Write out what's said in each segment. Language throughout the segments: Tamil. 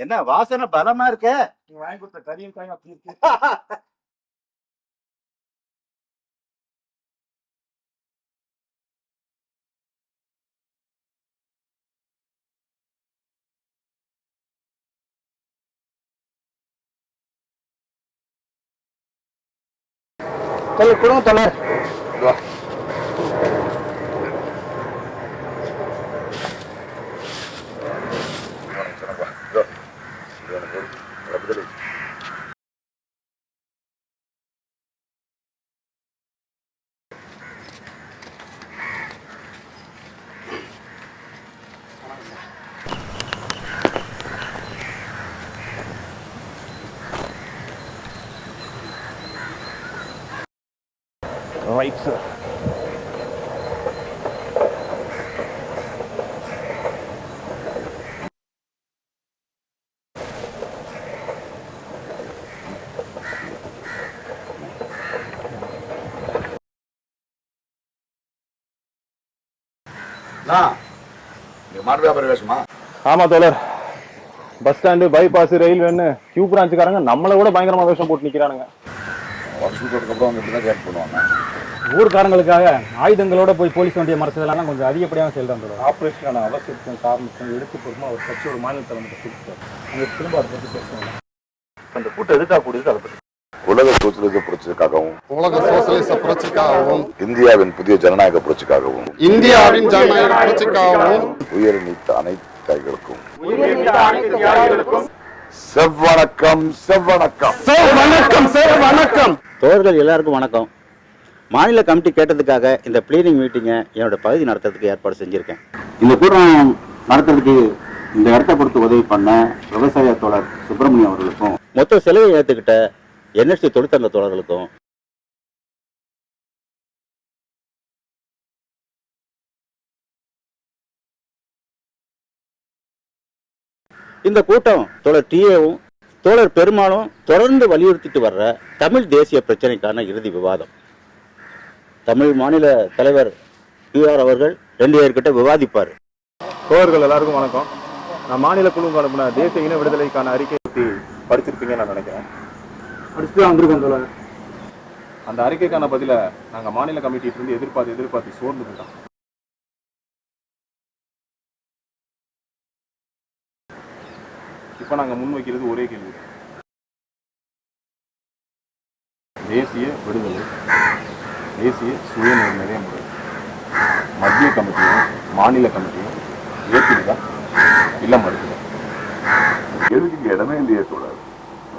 என்ன வாசனை பலமா இருக்க? நீங்க வாங்கி கொடுத்த கறியும் காயும் அப்படி இருக்கு. கொடுங்க தொலை. Right, sir. மாடு வியாபாரி வேஷமா? ஆமா தோழர். பஸ் ஸ்டாண்டு, பைபாஸ், ரயில்வேன்னு கியூ பிரான்ச்சுக்காரங்க நம்மளை கூட பயங்கரமா வேஷம் போட்டு நிக்கிறானுங்க. வருஷத்துக்கு அப்புறம் அவங்க இப்படிதான் கேட் பண்ணுவாங்க. ஊர்காரங்களுக்காக ஆயுதங்களோட போய் போலீஸ் வண்டியை மறைச்சதெல்லாம் கொஞ்சம் அதிகப்படியாக செயல்தான். ஆப்ரேஷனான அவசியத்தின் காரணத்தையும் எடுத்து போடுமா அவர் கட்சியோட மாநில தலைமை கொடுத்தார். அந்த திரும்ப அதை பற்றி பேசுவாங்க. அந்த கூட்டம் எதுக்காக கூடியது அதை பற்றி. உலக சோசியலிச புரட்சிக்காகவும், உலக சோசியலிச புரட்சிக்காகவும், இந்தியாவின் புதிய ஜனநாயக புரட்சிக்காகவும், இந்தியாவின் ஜனநாயக புரட்சிக்காகவும் உயிர் நீத்த அனைத்து தியாகிகளுக்கும் செவ்வணக்கம் செவ்வணக்கம் செவ்வணக்கம் செவ்வணக்கம். தோழர்கள் எல்லாருக்கும் வணக்கம். மாநில கமிட்டி கேட்டதுக்காக இந்த பிளீனிங் மீட்டிங்கை என்னோட பகுதி நடத்துறதுக்கு ஏற்பாடு செஞ்சுருக்கேன். இந்த கூட்டம் நடத்துறதுக்கு இந்த இடத்தை கொடுத்து உதவி பண்ண விவசாய தோழர் சுப்பிரமணியம் அவர்களுக்கும், மொத்த செலவை ஏற்றுக்கிட்ட NSD தொழிற்சங்க தோழர்களுக்கும், இந்த கூட்டம் தோழர் டிஏவும் தோழர் பெருமாளும் தொடர்ந்து வலியுறுத்திட்டு வர்ற தமிழ் தேசிய பிரச்சனைக்கான இறுதி விவாதம். தமிழ் மாநில தலைவர் PR அவர்கள் 2 பேர்கிட்ட விவாதிப்பார். தோழர்கள் எல்லாருக்கும் வணக்கம். நான் மாநில குழு அனுப்பின தேசிய இன விடுதலைக்கான அறிக்கை பற்றி படிச்சிருப்பீங்கன்னு நான் நினைக்கிறேன். படிச்சுட்டு தான் வந்திருக்கேன் தோழர். அந்த அறிக்கைக்கான பதில நாங்கள் மாநில கமிட்டியிலிருந்து எதிர்பார்த்து சோர்ந்து போயிட்டோம். இப்போ நாங்கள் முன்வைக்கிறது ஒரே கேள்வி. தேசிய விடுதலை, தேசிய சுயநிர்ணய முறை மத்திய கமிட்டியும் மாநில கமிட்டியும் ஏற்றுதா இல்லை மறுக்குதா? கேள்விக்கு இடமே இல்லையே தோழர்.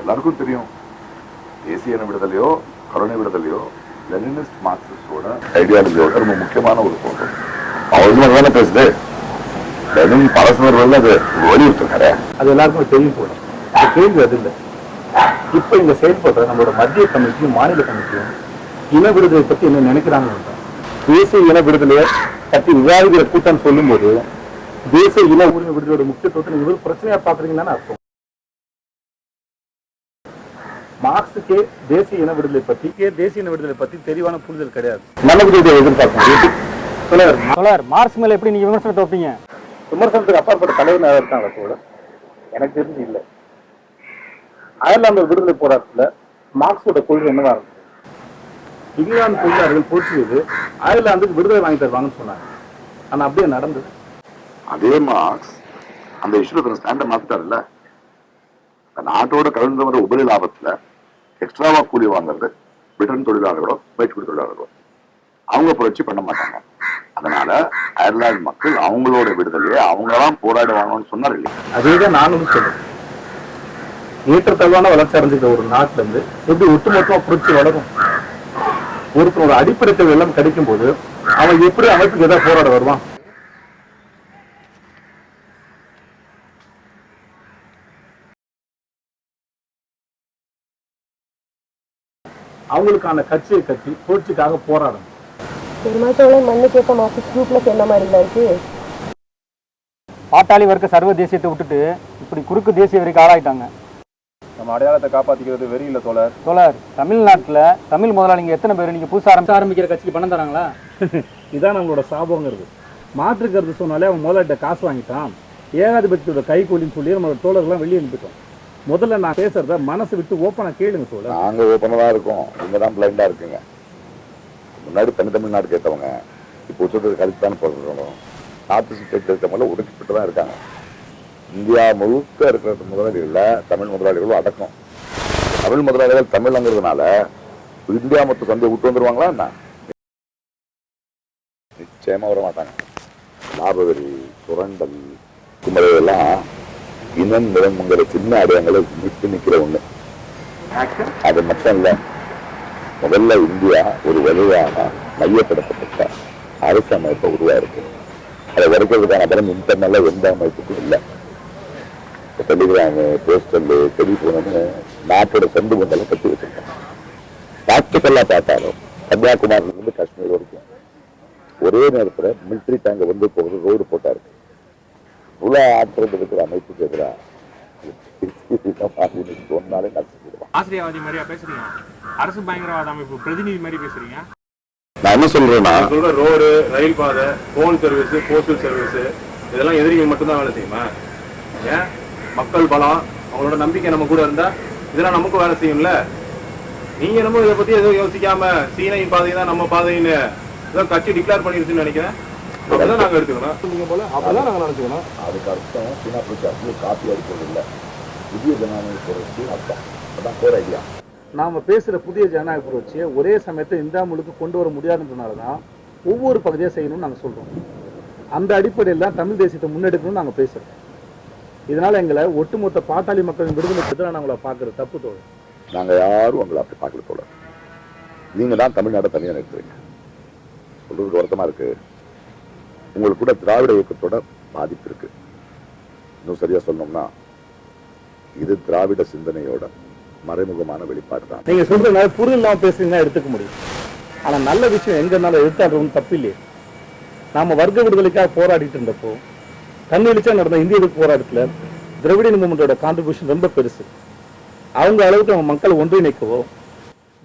எல்லாருக்கும் தெரியும், தேசிய இன விடுதலையோ கருணை விடுதலையோ லெனினிஸ்ட் மார்க்சிஸ்டோட ஐடியாலஜியோட ரொம்ப முக்கியமான ஒரு போட்டோம். அவருமே தானே பேசுது. லெனின் பரஸ்பரம் அது வலியுறுத்துறாரு. அது எல்லாருக்கும் தெரியும் போல. கேள்வி அது இல்லை. இப்போ இந்த செயல்படுற நம்மளோட மத்திய கமிட்டியும் மாநில கமிட்டியும் இன விடுதலை பத்தி என்ன நினைக்கிறாங்க? தேசிய இன விடுதலையை பத்தி விவாதிக்கிற கூட்டம் சொல்லும் போது தேசிய இன உரிமை விடுதலையோட முக்கியத்துவத்தை இவர் பிரச்சனையா பாக்குறீங்கன்னு அர்த்தம். மார்க்ஸுக்கே தேசிய இன விடுதலை பத்தி தெளிவான புரிதல் கிடையாது. நமக்கு எதிர்பார்க்கணும். மார்க்ஸ் மேல எப்படி நீங்க விமர்சனத்தை வைப்பீங்க? விமர்சனத்துக்கு அப்பாற்பட்ட தலைவர் இருக்காங்க கூட எனக்கு தெரிஞ்சு இல்லை. அயர்லாந்து விடுதலை போராட்டத்துல மார்க்ஸோட கொள்கை என்னவா இருந்தது? இங்கிலாந்து தொழிலாளர்கள் போர்ச்சுகீஸ் அயர்லாந்துக்கு விடுதலை வாங்கி தருவாங்கன்னு சொன்னாங்க. ஆனா அப்படியே நடந்தது. அதே மார்க்ஸ் அந்த இஷ்யூல ஸ்டாண்டை மாத்திட்டாருல்ல. நாட்டோட கலந்து வர உபரி லாபத்துல எக்ஸ்ட்ராவா கூலி வாங்குறது பிரிட்டன் தொழிலாளர்களோ மேற்குடி தொழிலாளர்களோ அவங்க புரட்சி பண்ண மாட்டாங்க. அதனால அயர்லாந்து மக்கள் அவங்களோட விடுதலையை அவங்கதான் போராடுவாங்கன்னு சொன்னார் இல்லையா? அதேதான் நானும் சொல்றேன். ஏற்றத்தாழ்வான வளர்ச்சி அடைஞ்சிருக்க ஒரு நாட்டுல இருந்து எப்படி ஒட்டுமொத்தமா புரட்சி வளரும்? ஒருத்தனோட அடிப்படை தேவை எல்லாம் கிடைக்கும் போது அவன் எப்படி அமைப்புக்கு ஏதாவது போராட வருவான்? அவங்களுக்கான கட்சியை கட்டி புரட்சிக்காக போராடணும். பாட்டாளி வர்க்க சர்வ தேசியத்தை விட்டுட்டு இப்படி குறுக்கு தேசிய வரைக்கும் ஆளாயிட்டாங்க. நம்ம அடையாளத்தை காப்பாத்திக்கிறது வெறி இல்ல தோழர். தமிழ்நாட்டுல தமிழ் முதலாளிங்க எத்தனை பேர் நீங்க புதுசா ஆரம்பிக்கிற கட்சிக்கு பணம் தராங்களா? இதான் நம்மளோட சாபங்கிறது. மாற்று கருத்து சொன்னாலே அவன் முதலாளிட்ட காசு வாங்கிட்டான். ஏகாதிபத்தியோட கைகூலின்னு சொல்லி நம்ம தோழர்கள்லாம் வெளியே அனுப்பிட்டோம். முதல்ல நான் பேசுறத மனசு விட்டு ஓப்பனா கேளுங்க தோழர். நாங்க ஓப்பனா தான் இருக்கோம், நீங்க தான் பிளைண்டா இருக்குங்க. முன்னாடி தமிழ்நாடு கேட்டவங்க இப்போ உச்சத்துக்கு கழித்தான போடுறோம். நார்த் ஸ்டேட்ல இருக்கவங்க ஒடுக்கப்பட்டு தான் இருக்காங்க. இந்தியா முழுக்க இருக்கிற முதலாளிகள்ல தமிழ் முதலாளிகளும் அடக்கம். தமிழ் முதலாளிகள் தமிழ்ங்கிறதுனால இந்தியா மொத்த சந்தையை விட்டு வந்துருவாங்களா என்ன? நிச்சயமா வர மாட்டாங்க. லாபவரி, சுரண்டல், குமரையெல்லாம் இனம் நிலமங்கிற சின்ன அடையங்களை விட்டு நிக்கிற ஒண்ணு. அது மட்டும் இல்ல, முதல்ல இந்தியா ஒரு வலுவான மையப்படுத்தப்பட்ட அரசு அமைப்பை உருவாயிருக்கு. அதை வரைக்கிறதுக்கான பலம் இன்டர்னல்ல எந்த அமைப்புக்கும் இல்லை. டெலிகிராமு, போஸ்டல், டெலிபோனு நாட்டோட சொந்த பந்தெல்லாம் கட்டி வச்சிருக்காங்க. பிராக்டிக்கலா பார்த்தாலும் கன்னியாகுமரியில இருந்து காஷ்மீர் வரைக்கும் ஒரே நேரத்துல மிலிட்டரி டேங்க வந்து போகிறது ரோடு போட்டா இருக்கு. உலக ஆற்றல் இருக்கிற அமைப்புக்கு எதிராக சொன்னாலே நடிச்சுடுவான். ஆசிரியவாதி மாதிரியா பேசுறீங்க? அரசு பயங்கரவாத அமைப்பு பிரதிநிதி மாதிரி பேசுறீங்க. நான் என்ன சொல்றேன்னா, சொல்ற ரோடு, ரயில் பாதை, போன் சர்வீஸ், போஸ்டல் சர்வீஸ் இதெல்லாம் எதிரிகள் மட்டும்தான் வேலை செய்யுமா? ஏன் மக்கள் பலம், அவங்களோட நம்பிக்கை நம்ம கூட இருந்தா இதெல்லாம் நமக்கும் வேலை செய்யும்ல. நீங்க நம்ம இதை பத்தி எதுவும் யோசிக்காம சீனையின் பாதை தான் நம்ம பாதைன்னு ஏதோ கட்சி டிக்ளேர் பண்ணிருச்சுன்னு நினைக்கிறேன். அப்படிதான் நாங்க எடுத்துக்கணும். நீங்க போல அப்படிதான் நாங்க நினைச்சுக்கணும். அதுக்கு அர்த்தம் சீனா புரட்சி காப்பி அடிக்கிறது இல்லை, புதிய ஜனநாயக புரட்சி அர்த்தம். அதான் கோர் ஐடியா. நாம பேசுற புதிய ஜனநாயக புரட்சியை ஒரே சமயத்தை இந்தியா முழுக்க கொண்டு வர முடியாதுன்றனாலதான் ஒவ்வொரு பகுதியா செய்யணும்னு நாங்க சொல்றோம். அந்த அடிப்படையில் தான் தமிழ் தேசியத்தை முன்னெடுக்கணும்னு நாங்க பேசுறோம். இதனால எங்களை ஒட்டுமொத்த பாட்டாளி மக்களின் விடுதலைக்கு எதிராக நாங்கள பாக்குற தப்பு தோழர். நாங்க யாரும் உங்களை அப்படி பார்க்கல தோழர். நீங்க தான் தமிழ்நாட்டை தனியா நிறுத்துறீங்க. சொல்றதுக்கு வருத்தமா இருக்கு. உங்களுக்கு கூட திராவிட இயக்கத்தோட பாதிப்பு இருக்கு. இன்னும் சரியா சொல்லணும்னா இது திராவிட சிந்தனையோட மறைமுகமான வெளிப்பாடு தான். நீங்க சொல்றதுனால புரிதல் இல்லாம பேசுறீங்கன்னா எடுத்துக்க முடியும். ஆனா நல்ல விஷயம் எங்க இருந்தாலும் எடுத்தாடுறோம் தப்பு இல்லையே. நாம வர்க்க விடுதலைக்காக போராடிட்டு இருந்தப்போ கண்ணெளிச்சா நடந்த இந்திய எதிர்ப்பு போராட்டத்துல திராவிட மூமெண்டோட கான்ட்ரிபியூஷன் ரொம்ப பெருசு. அவங்க அளவுக்கு அவங்க மக்களை ஒன்றிணைக்கவோ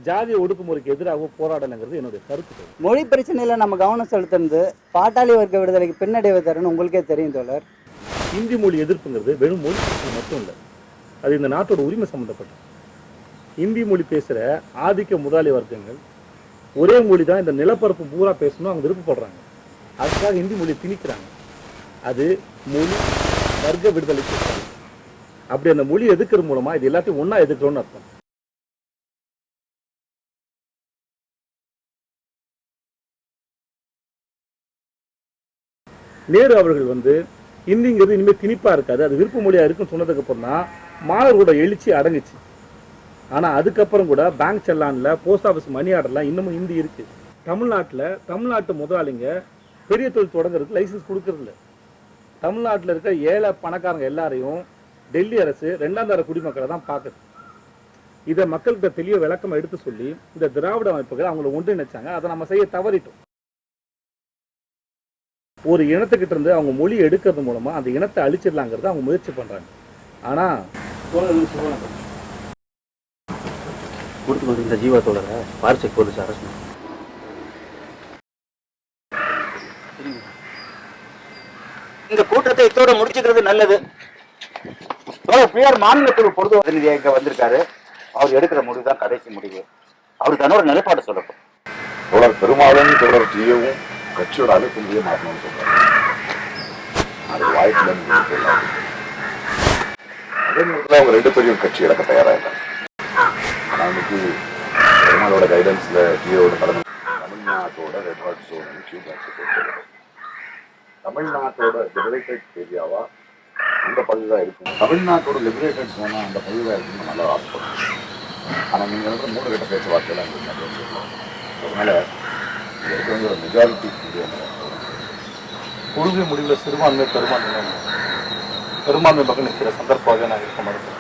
ஜாதிய ஒடுக்குமுறைக்கு எதிராகவோ போராடலைங்கிறது என்னுடைய கருத்து. மொழி பிரச்சனையில நம்ம கவனம் செலுத்துறது பாட்டாளி வர்க்க விடுதலைக்கு பின்னடைவு தருன்னு உங்களுக்கே தெரியும் தோழர். இந்தி மொழி எதிர்ப்புங்கிறது வெறும் மொழி மட்டும் இல்லை, அது இந்த நாட்டோட உரிமை சம்பந்தப்பட்டது. இந்தி மொழி பேசுற ஆதிக்க முதலாளி வர்க்கங்கள் ஒரே மொழி தான் இந்த நிலப்பரப்பு பூரா பேசணும் அவங்க விருப்பப்படுறாங்க. அதுக்காக இந்தி மொழியை திணிக்கிறாங்க. அது மொழி வர்க்க விடுதலைக்கு. அப்படி அந்த மொழி எதிர்க்கிறது மூலமா இது எல்லாத்தையும் ஒன்னா எதிர்க்கிறோம்னு அர்த்தம். நேரு அவர்கள் இந்திங்கிறது இனிமேல் திணிப்பா இருக்காது, அது விருப்ப மொழியா இருக்குன்னு சொன்னதுக்கு அப்புறம் தான் மாணவர்களோட எழுச்சி அடங்குச்சு. ஆனா அதுக்கப்புறம் கூட பேங்க் செல்லான்ல, போஸ்ட் ஆஃபீஸ் மணி ஆர்டர்லாம் இன்னமும் ஹிந்தி இருக்கு. தமிழ்நாட்டு முதலாளிங்க பெரிய தொழில் தொடங்குறதுக்கு லைசன்ஸ் கொடுக்கறது இல்லை. தமிழ்நாட்டில் இருக்க ஏழை பணக்காரங்க எல்லாரையும் டெல்லி அரசு இரண்டாம் தர குடிமக்களை தான் பார்க்குது. இதை மக்கள்கிட்ட தெளிய விளக்கமா எடுத்து சொல்லி இந்த திராவிட அமைப்புகள் அவங்களை ஒன்றிணைச்சாங்க. அதை நம்ம செய்ய தவறிட்டோம். ஒரு இனத்துக்கிட்ட இருந்து அவங்க மொழி எடுக்கிறது மூலமா அந்த இனத்தை அழிச்சிடலாங்கிறத அவங்க முயற்சி பண்றாங்க. ஆனா கொடுத்து இந்த ஜீவா தோழரை பாரிசை போலீஸ் அரசு இந்த கூட்டத்தை இத்தோட முடிச்சுக்கிறது நல்லது. மாநிலத்தில் பொழுது பிரதிநிதியாக இங்க வந்திருக்காரு. அவர் எடுக்கிற முடிவு தான் கடைசி முடிவு. அவர் தன்னோட நிலைப்பாடு சொல்லப்படும். தோழர் பெருமாளும் தோழர் ஜியவும் கட்சியோட அழைப்பு மாற்றணும்னு சொல்றாங்க. அது வாய்ப்பு அதே நேரத்தில் அவங்க ரெண்டு பேரையும் கட்சி இழக்க தயாரா இல்லை. ஆனா இன்னைக்கு பெருமாளோட கைடன்ஸ்ல ஜியோட தலைமை தமிழ்நாட்டோட red hot zone Q batch தமிழ்நாட்டோட லிபரேட்டட் ஏரியாவா அந்த பகுதி தான் இருக்கும். தமிழ்நாட்டோட லிபரேட்டட் ஜோனா அந்த பகுதி தான் இருக்குன்னு நல்லா ஆசைப்படுறோம். ஆனா நீங்க வந்து 3 கட்ட பேச்சுவார்த்தையெல்லாம் அதனால இருக்கிற மெஜாரிட்டி கொள்கை முடிவில் சிறுபான்மை பெரும்பான்மை பக்கம் நிற்கிற சந்தர்ப்பமாக நான் இருக்க மாட்டேன்.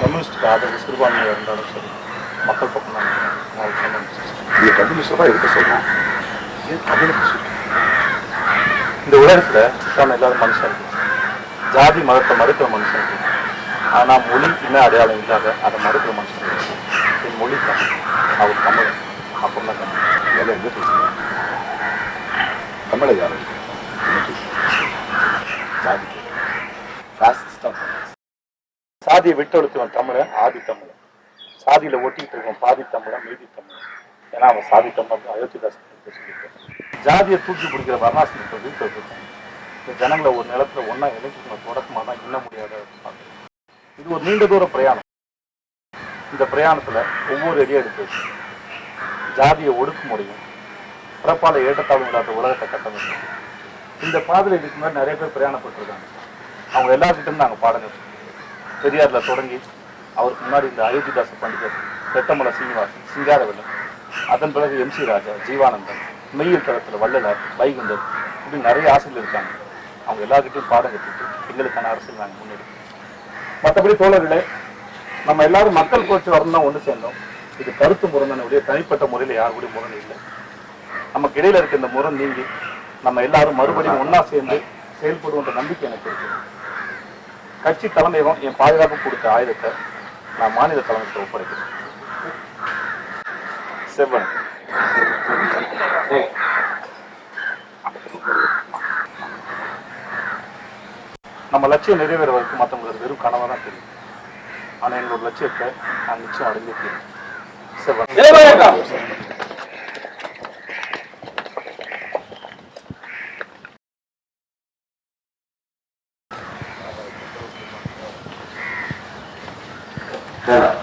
கம்யூனிஸ்டுக்கு ஆதரவு சிறுபான்மையாக இருந்தாலும் சரி, மக்கள் பக்கம் நீங்க கம்யூனிஸ்டாக இருக்க சொல்றோம். இந்த உலகத்தில் எல்லாரும் மனுஷன் இருக்கு, ஜாதி மதத்தை மறுக்கிற மனுஷன் இருக்கு. ஆனால் மொழி இன்னும் அடையாளம் இல்லாத அதை மறுக்கிற மனுஷன் இருக்கு. என் மொழி தான் அவர் தமிழ் அப்படின்னா இதெல்லாம் எங்க பேசுறீங்க? தமிழை யாரும் ஜாதி சாதியை விட்டெடுத்தவன் தமிழன் ஆதி தமிழன், சாதியில ஒட்டிட்டு இருக்கவன் பாதி தமிழன் மீதி தமிழன். ஏன்னா அவன் சாதி தமிழன் அயோத்திதாசன் சொல்லியிருக்கான். ஜாதியை தூக்கி பிடிக்கிற வர்ணாசிரமத்தை வீட்டு வச்சிருக்காங்க. இந்த ஜனங்களை ஒரு நிலத்துல ஒன்னா இணைக்கணும் தொடக்கமாக தான் இன்ன முடியாத. இது ஒரு நீண்ட தூர பிரயாணம். இந்த பிரயாணத்துல ஒவ்வொரு அடியும் எடுத்து வச்சு ஜாதியை ஒடுக்க முடியும், பிறப்பால ஏற்றத்தாழ்வு இல்லாத உலகத்தை கட்டமைக்கும். இந்த பாதையில் இதுக்கு முன்னாடி நிறைய பேர் பிரயாணப்பட்டிருக்காங்க. அவங்க எல்லாருக்கிட்டும் நாங்கள் பாடங்கள் பெரியார்ல தொடங்கி அவருக்கு முன்னாடி இந்த அயோத்திதாச பண்டிதர், ரெட்டமலை சீனிவாசன், சிங்காரவேலன், அதன் பிறகு MC ராஜா, ஜீவானந்தன், மெய்யல் தளத்தில் வள்ளலார், வைகுந்தர், இப்படி நிறைய ஆசிரியர் இருக்காங்க. அவங்க எல்லாருக்கிட்டையும் பாடம் கற்றுட்டு எங்களுக்கான அரசியல் நாங்கள் முன்னெடுக்கோம். மற்றபடி தோழர்களே, நம்ம எல்லாரும் மக்கள் கோச்சு வரணும் தான் ஒன்று சேர்ந்தோம். இது கருத்து முரண்னுடைய தனிப்பட்ட முறையில் யாருடைய முரண் இல்லை. நமக்கு இடையில இருக்க இந்த முரண் நீங்கி நம்ம எல்லாரும் மறுபடியும் ஒன்னா சேர்ந்து செயல்படுவோன்ற நம்பிக்கை எனக்கு இருக்கு. கட்சி தலைமையகம் என் பாதுகாப்பு கொடுத்த ஆயுதத்தை நான் மாநில தலைமைக்கு ஒப்படைக்கிறேன். செவ்வன் நம்ம லட்சியம் நிறைவேறுவதற்கு மற்றவங்களுக்கு வெறும் கனவா தான் தெரியும். ஆனா எங்களோட லட்சியத்தை நான் நிச்சயம் அடைஞ்சே தீரும். Yeah.